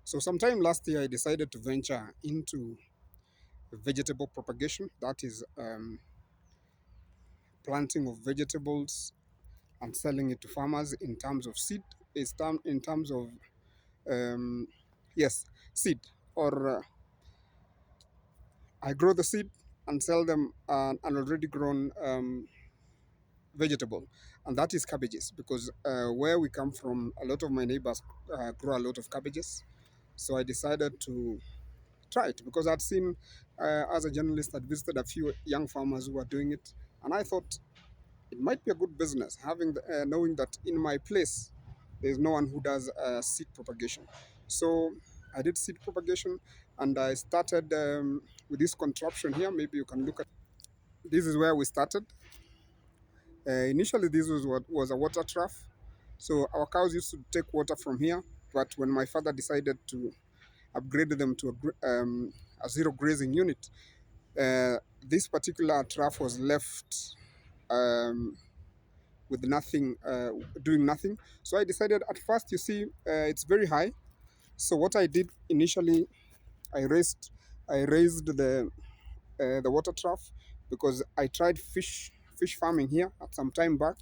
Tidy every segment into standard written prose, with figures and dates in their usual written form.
So sometime last year, I decided to venture into vegetable propagation. That is planting of vegetables and selling it to farmers in terms of seed. In terms of um, yes, seed, or I grow the seed and sell them an already grown vegetable, and that is cabbages. Because where we come from, a lot of my neighbors grow a lot of cabbages. So I decided to try it because I'd seen, as a journalist, I'd visited a few young farmers who were doing it, and I thought it might be a good business, knowing that in my place there's no one who does seed propagation. So I did seed propagation, and I started with this contraption here. Maybe you can look at. This is where we started. Initially, this was what was a water trough. So our cows used to take water from here, but when my father decided to upgrade them to a zero grazing unit, this particular trough was left um, with nothing, doing nothing. So I decided at first, you see, it's very high. So what I did initially, I raised, I raised the water trough, because I tried fish farming here at some time back,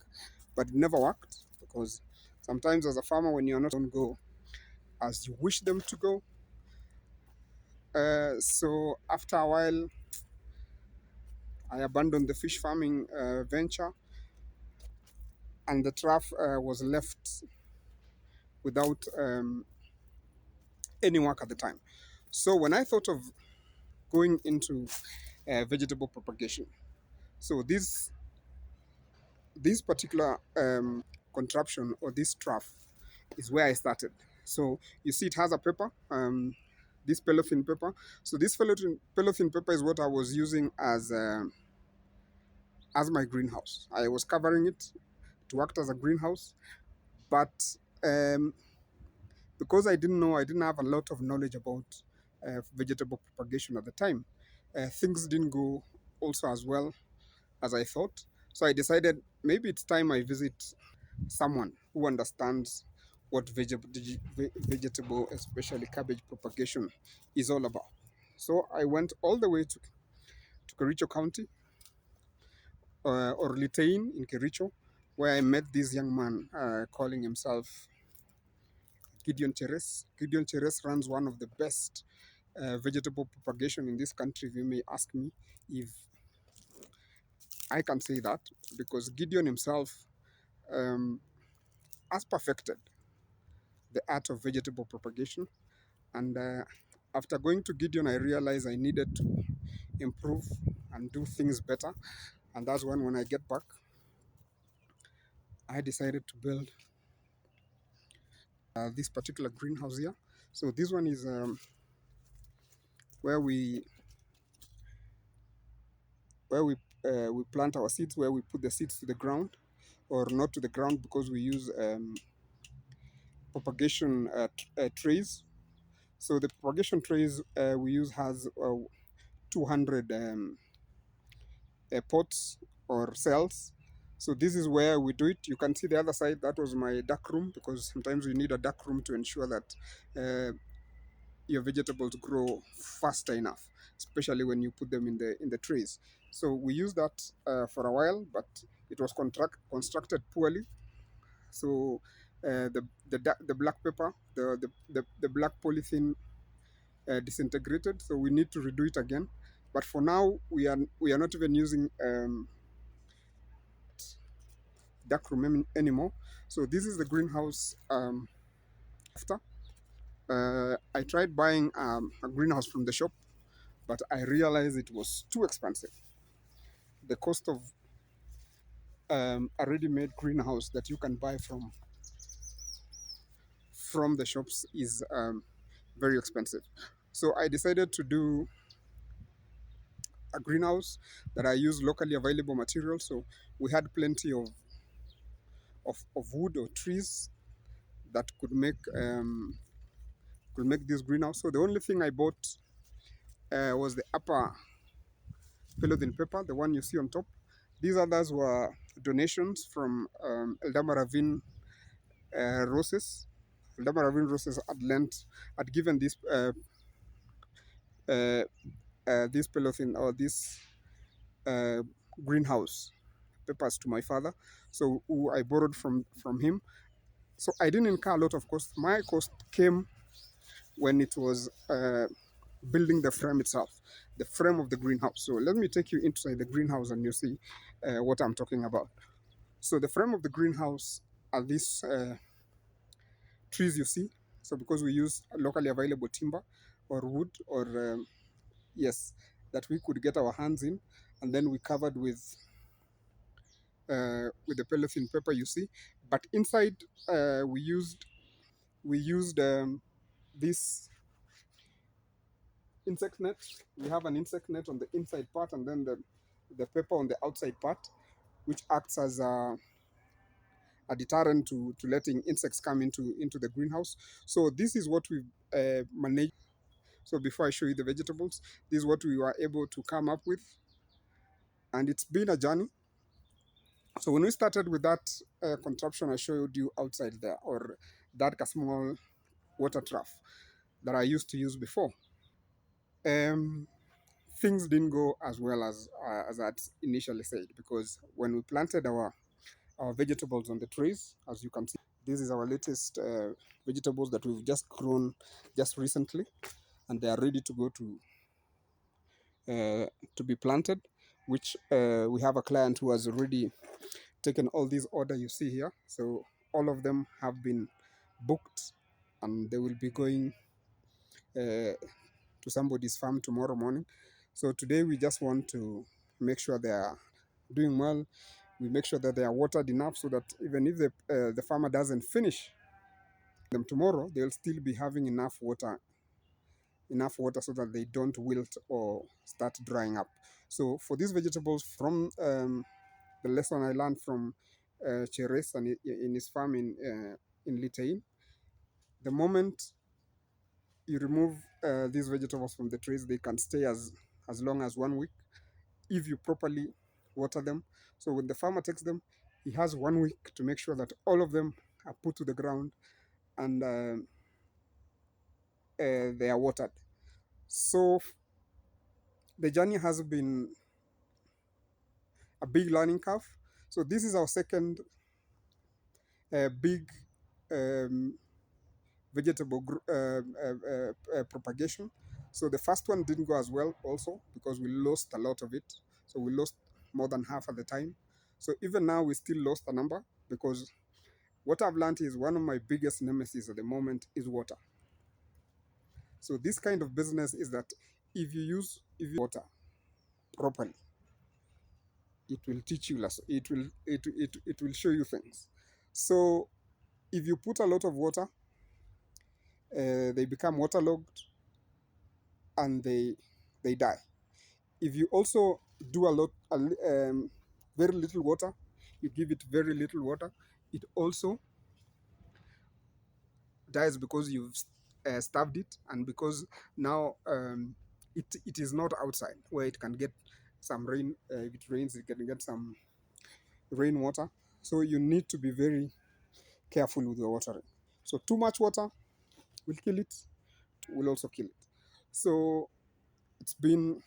but it never worked, because sometimes as a farmer, when you're not don't go as you wish them to go. So after a while, I abandoned the fish farming venture, and the trough was left without any work at the time. So when I thought of going into vegetable propagation, so this particular contraption, or this trough, is where I started. So you see, it has a paper, this polythene paper. So this polythene paper is what I was using as my greenhouse. I was covering it to act as a greenhouse, but um, because I didn't know, I didn't have a lot of knowledge about vegetable propagation at the time. Things didn't go also as well as I thought. So I decided maybe it's time I visit someone who understands what vegetable, especially cabbage propagation, is all about. So I went all the way to Kericho County, or Litein in Kericho, where I met this young man calling himself Gideon Cheres. Gideon Cheres runs one of the best vegetable propagation in this country, if you may ask me if I can say that, because Gideon himself has perfected the art of vegetable propagation. And after going to Gideon, I realized I needed to improve and do things better. And that's when I get back, I decided to build this particular greenhouse here. So this one is where we plant our seeds, where we put the seeds to the ground, or not to the ground, because we use propagation trays. So the propagation trays we use has 200 pots or cells. So this is where we do it. You can see the other side, that was my dark room, because sometimes you need a dark room to ensure that your vegetables grow faster enough, especially when you put them in the trays. So we used that for a while, but it was constructed poorly. So the black paper, the black polythene disintegrated. So we need to redo it again. But for now, we are not even using dark room anymore. So this is the greenhouse after. I tried buying a greenhouse from the shop, but I realized it was too expensive. The cost of a ready-made greenhouse that you can buy from the shops is very expensive. So I decided to do a greenhouse that I use locally available materials. So we had plenty of wood or trees that could make this greenhouse. So the only thing I bought was the upper polythene paper, the one you see on top. These others were donations from Eldama Ravine Roses. Aldama Roses had given uh, this polythene or this uh, greenhouse papers to my father, so who I borrowed from him. So I didn't incur a lot of cost. My cost came when it was building the frame itself, the frame of the greenhouse. So let me take you inside the greenhouse and you see what I'm talking about. So the frame of the greenhouse are these trees you see. So because we use locally available timber or wood or yes, that we could get our hands in, and then we covered with the polythene paper you see. But inside we used this insect net. We have an insect net on the inside part, and then the paper on the outside part, which acts as a deterrent to letting insects come into the greenhouse. So this is what we've managed. So before I show you the vegetables, this is what we were able to come up with, and it's been a journey. So when we started with that contraption I showed you outside there, or that small water trough that I used to use before, um, things didn't go as well as I'd initially said, because when we planted our vegetables on the trees, as you can see, this is our latest vegetables that we've just grown just recently, and they are ready to go to be planted, which we have a client who has already taken all these order you see here. So all of them have been booked, and they will be going to somebody's farm tomorrow morning. So today we just want to make sure they are doing well. We make sure that they are watered enough so that even if the farmer doesn't finish them tomorrow, they'll still be having enough water so that they don't wilt or start drying up. So for these vegetables, from the lesson I learned from Cheres and in his farm in Litein, the moment you remove these vegetables from the trees, they can stay as long as 1 week if you properly water them. So when the farmer takes them, he has 1 week to make sure that all of them are put to the ground and they are watered. So the journey has been a big learning curve. So this is our second big um, vegetable propagation. So the first one didn't go as well also because we lost a lot of it. So we lost more than half at the time. So even now we still lost a number, because what I've learned is one of my biggest nemesis at the moment is water. So this kind of business is that if you water properly, it will teach you less. It will show you things. So if you put a lot of water, they become waterlogged and they die. If you also do very little water, you give it very little water, it also dies because you've starved it, and because now it is not outside where it can get some rain. If it rains, it can get some rainwater. So you need to be very careful with the watering. So too much water will kill it, will also kill it. So it's been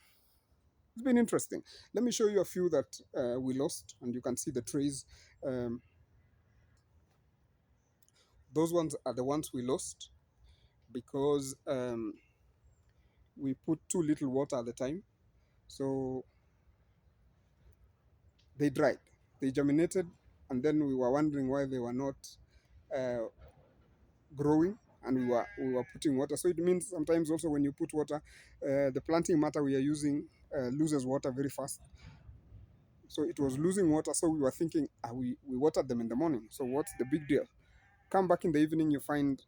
it's been interesting. Let me show you a few that we lost, and you can see the trees. Um, those ones are the ones we lost because we put too little water at the time. So they dried, they germinated, and then we were wondering why they were not uh, growing, and we were putting water. So it means sometimes also when you put water, the planting matter we are using loses water very fast. So it was losing water. So we were thinking, we watered them in the morning. So what's the big deal? Come back in the evening, you find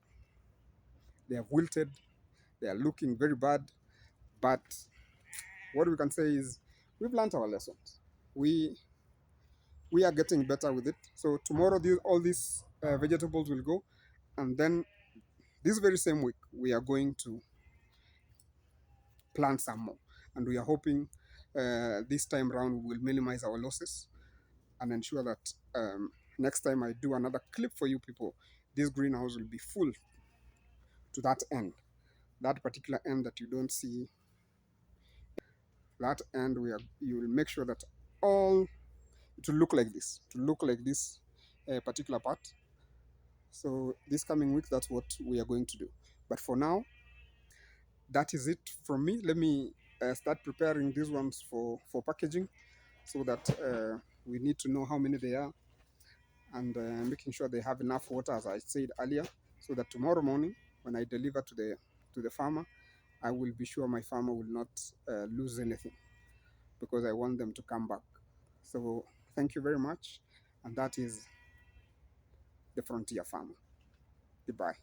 they have wilted, they are looking very bad. But what we can say is we've learned our lessons. We we are getting better with it. So tomorrow, all these vegetables will go, and then this very same week we are going to plant some more, and we are hoping this time round we will minimize our losses and ensure that next time I do another clip for you people, this greenhouse will be full to that end, that particular end that you don't see. That end, you will make sure that all it will look like this, to look like this particular part. So this coming week, that's what we are going to do. But for now, that is it from me. Let me start preparing these ones for packaging, so that we need to know how many they are, and making sure they have enough water, as I said earlier, so that tomorrow morning when I deliver to the farmer, I will be sure my farmer will not lose anything, because I want them to come back. So thank you very much, and that is the Frontier Farmer. Goodbye.